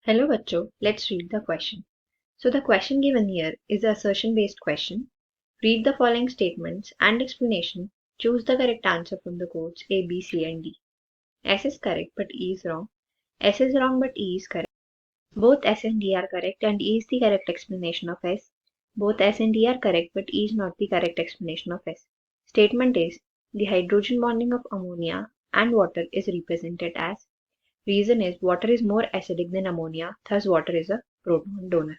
Hello बच्चों, let's read the question. So the question given here is an assertion based question. Read the following statements and explanation. Choose the correct answer from the quotes A, B, C and D. S is correct but E is wrong. S is wrong but E is correct. Both S and D are correct and E is the correct explanation of S. Both S and D are correct but E is not the correct explanation of S. Statement is the hydrogen bonding of ammonia and water is represented as. Reason is water is more acidic than ammonia, thus water is a proton donor.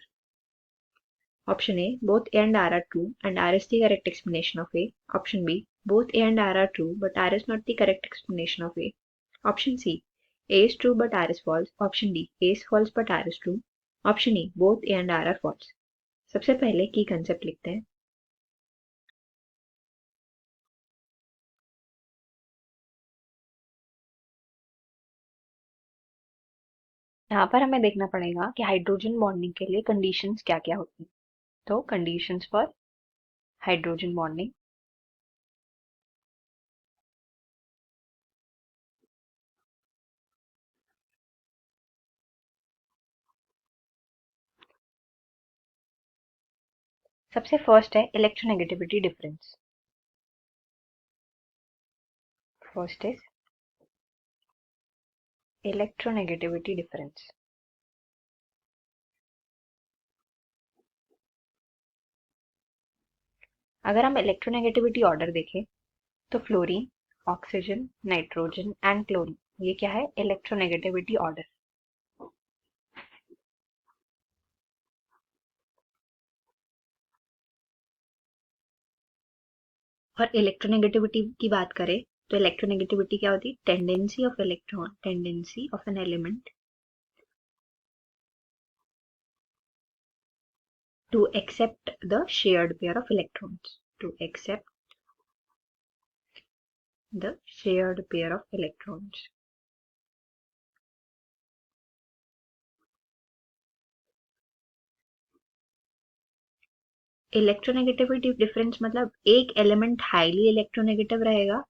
Option A, both A and R are true and R is the correct explanation of A. Option B, both A and R are true but R is not the correct explanation of A. Option C, A is true but R is false. Option D, A is false but R is true. Option E, both A and R are false. सबसे पहले की concept लिखते हैं. यहाँ पर हमें देखना पड़ेगा कि हाइड्रोजन बॉन्डिंग के लिए कंडीशंस क्या क्या होती हैं. तो कंडीशंस फॉर हाइड्रोजन बॉन्डिंग. सबसे फर्स्ट है electronegativity difference. First is electronegativity difference. अगर हम इलेक्ट्रोनेगेटिविटी ऑर्डर देखें तो fluorine, oxygen, nitrogen and chlorine, ये क्या है? Electronegativity order. और इलेक्ट्रोनेगेटिविटी की बात करें तो इलेक्ट्रोनेगेटिविटी क्या होती है? Tendency of electron, tendency of an element to accept the shared pair of electrons, to accept the shared pair of electrons. Electronegativity difference मतलब एक एलिमेंट हाईली इलेक्ट्रोनेगेटिव रहेगा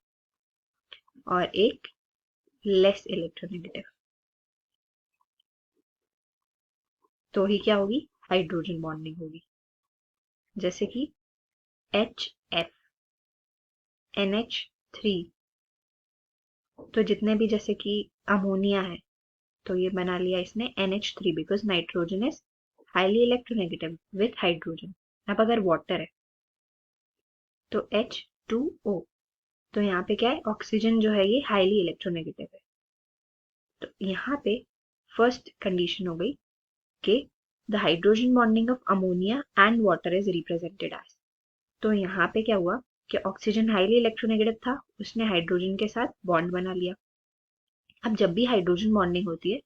और एक लेस इलेक्ट्रोनेगेटिव. तो ही क्या होगी? हाइड्रोजन बॉन्डिंग होगी. जैसे कि HF, NH3, तो जितने भी जैसे कि अमोनिया है तो ये बना लिया इसने NH3 because nitrogen is highly electronegative with hydrogen. अब अगर वाटर है तो H2O, तो यहाँ पे क्या है? ऑक्सीजन जो है ये हाईली इलेक्ट्रोनेगेटिव है. तो यहाँ पे फर्स्ट कंडीशन हो गई कि the hydrogen bonding of ammonia and water is represented as. तो यहाँ पे क्या हुआ कि ऑक्सीजन हाईली इलेक्ट्रोनेगेटिव था, उसने हाइड्रोजन के साथ बॉन्ड बना लिया. अब जब भी हाइड्रोजन बॉन्डिंग होती है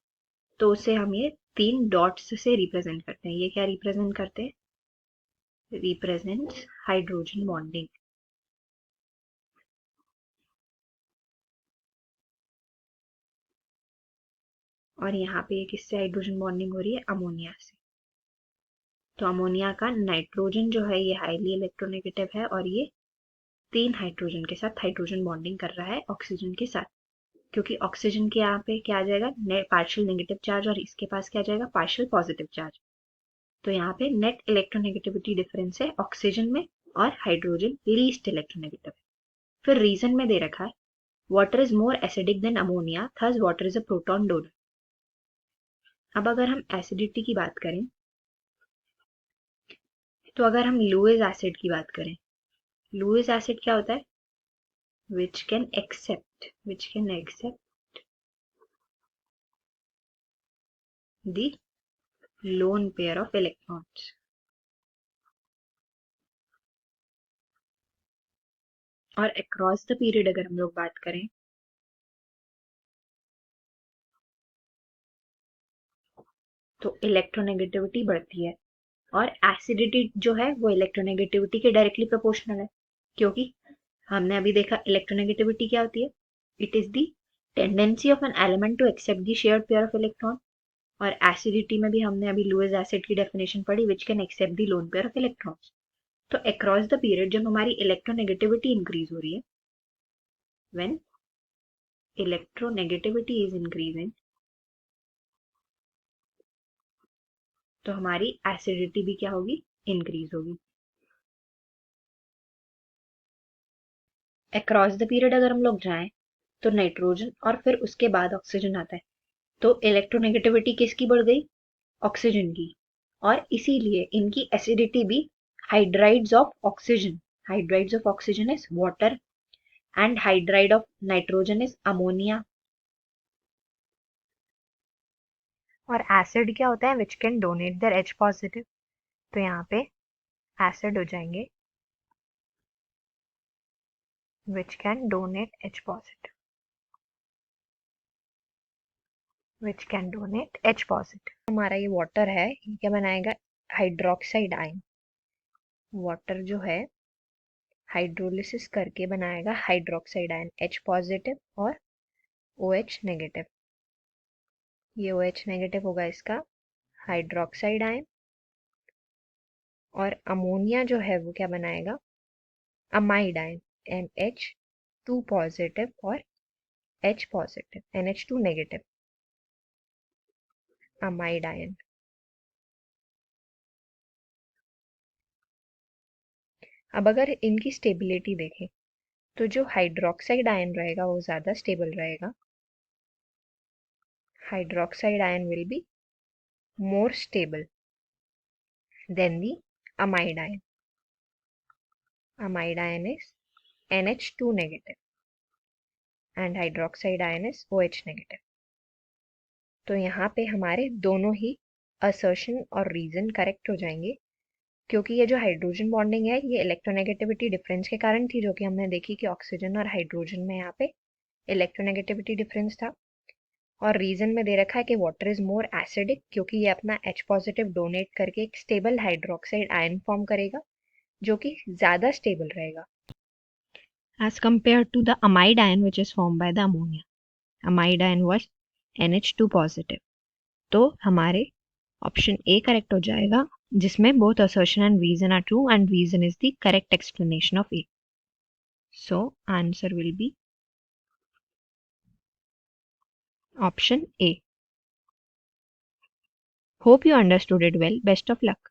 तो उसे हम ये 3 डॉट्स से रिप्रेजेंट करते हैं. ये क्या रिप्रेजेंट करते हैं? Represents hydrogen bonding. और यहाँ पे ये किससे हाइड्रोजन बॉन्डिंग हो रही है? अमोनिया से. तो अमोनिया का नाइट्रोजन जो है ये हाईली इलेक्ट्रोनेगेटिव है और ये 3 हाइड्रोजन के साथ हाइड्रोजन बॉन्डिंग कर रहा है ऑक्सीजन के साथ. क्योंकि ऑक्सीजन के यहाँ पे क्या आ जाएगा? पार्शियल नेगेटिव चार्ज और इसके पास क्या आ जाएगा? Partial positive charge. तो यहाँ पे नेट इलेक्ट्रोनेगेटिविटी डिफरेंस है ऑक्सीजन में और हाइड्रोजन लीस्ट इलेक्ट्रोनेगेटिव है. फिर रीजन में दे रखा है water is more acidic then ammonia, thus water is a proton donor. अब अगर हम एसिडिटी की बात करें तो अगर हम लुईस एसिड की बात करें, लुईस एसिड क्या होता है? which can accept the lone pair of electrons. और अक्रॉस द पीरियड अगर हम लोग बात करें तो इलेक्ट्रोनेगेटिविटी बढ़ती है और एसिडिटी जो है वो इलेक्ट्रोनेगेटिविटी के डायरेक्टली प्रोपोर्शनल है. क्योंकि हमने अभी देखा इलेक्ट्रोनेगेटिविटी क्या होती है? It is the tendency of an element to accept the shared pair of electron. और एसिडिटी में भी हमने अभी लुईस एसिड की डेफिनेशन पढ़ी which can accept the lone pair of electrons. तो अक्रॉस द पीरियड जब हमारी इलेक्ट्रोनेगेटिविटी इंक्रीज हो रही है, व्हेन इलेक्ट्रोनेगेटिविटी इज इंक्रीजिंग, तो हमारी एसिडिटी भी क्या होगी, इंक्रीज होगी। अक्रॉस द पीरियड अगर हम लोग जाएं तो नाइट्रोजन और फिर उसके बाद ऑक्सीजन आता है, तो इलेक्ट्रोनेगेटिविटी किसकी बढ़ गई, ऑक्सीजन की, और इसीलिए इनकी एसिडिटी भी hydrides of oxygen, hydrides of oxygen is water and hydride of nitrogen is ammonia. और एसिड क्या होता है, which can donate their H positive, तो यहाँ पे एसिड हो जाएंगे which can donate H positive, which can donate H positive. हमारा ये वाटर है, ये क्या बनाएगा, हाइड्रोक्साइड आयन। वाटर जो है हाइड्रोलिसिस करके बनाएगा हाइड्रोक्साइड आयन, H पॉजिटिव और OH नेगेटिव। ये OH नेगेटिव होगा इसका हाइड्रोक्साइड आयन, और अमोनिया जो है वो क्या बनाएगा, अमाइड आयन, NH2 पॉजिटिव और H positive, NH2 negative, amide ion. अब अगर इनकी स्टेबिलिटी देखें तो जो हाइड्रोक्साइड आयन रहेगा वो ज़्यादा स्टेबल रहेगा। Hydroxide ion will be more stable than the amide ion. Amide ion is NH2 negative and hydroxide ion is OH negative. तो यहाँ पे हमारे दोनों ही असर्शन और रीजन करेक्ट हो जाएंगे, क्योंकि ये जो हाइड्रोजन बॉन्डिंग है ये इलेक्ट्रोनेगेटिविटी डिफरेंस के कारण थी, जो कि हमने देखी कि ऑक्सीजन और हाइड्रोजन में यहाँ पे इलेक्ट्रोनेगेटिविटी डिफरेंस था। और रीजन में दे रखा है कि वाटर इज मोर एसिडिक, क्योंकि ये अपना H पॉजिटिव डोनेट करके एक स्टेबल हाइड्रोक्साइड आयन फॉर्म करेगा जो कि ज़्यादा स्टेबल रहेगा as compared to the amide ion which is formed by the ammonia. Amide ion was NH2 positive. तो हमारे ऑप्शन ए करेक्ट हो जाएगा, जिसमें both assertion and reason are true and reason is the correct explanation of A. So answer will be option A. Hope you understood it well. Best of luck.